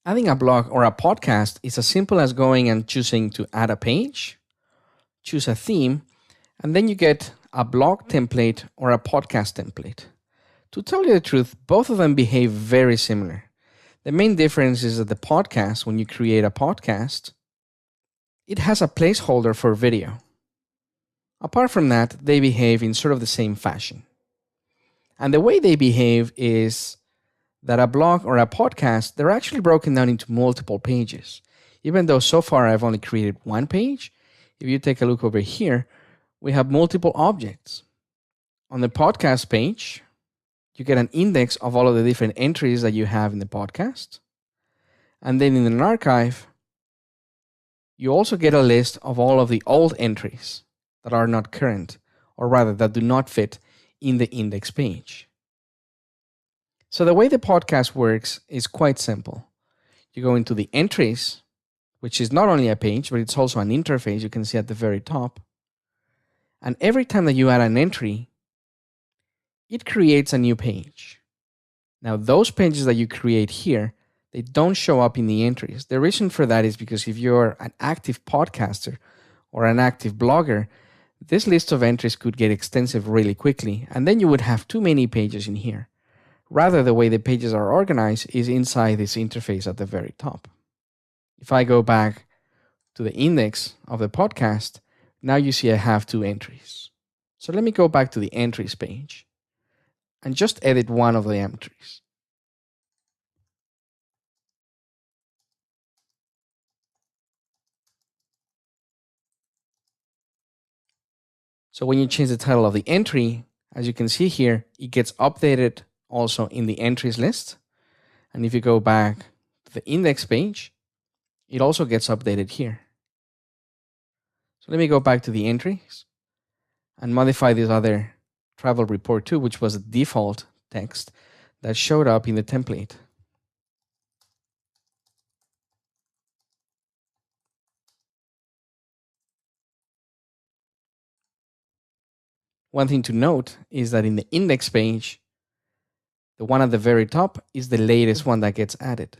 Adding a blog or a podcast is as simple as going and choosing to add a page, choose a theme, and then you get a blog template or a podcast template. To tell you the truth, both of them behave very similar. The main difference is that the podcast, when you create a podcast, it has a placeholder for video. Apart from that, they behave in sort of the same fashion. And the way they behave is that a blog or a podcast, they're actually broken down into multiple pages. Even though so far I've only created one page, if you take a look over here, we have multiple objects. On the podcast page, you get an index of all of the different entries that you have in the podcast. And then in an archive, you also get a list of all of the old entries that are not current, or rather that do not fit in the index page. So the way the podcast works is quite simple. You go into the entries, which is not only a page, but it's also an interface you can see at the very top. And every time that you add an entry, it creates a new page. Now, those pages that you create here, they don't show up in the entries. The reason for that is because if you're an active podcaster or an active blogger, this list of entries could get extensive really quickly, and then you would have too many pages in here. Rather, the way the pages are organized is inside this interface at the very top. If I go back to the index of the podcast, now you see I have two entries. So let me go back to the entries page and just edit one of the entries. So when you change the title of the entry, as you can see here, it gets updated also in the entries list. And if you go back to the index page, it also gets updated here. So let me go back to the entries and modify this other travel report too, which was a default text that showed up in the template. One thing to note is that in the index page, the one at the very top is the latest one that gets added.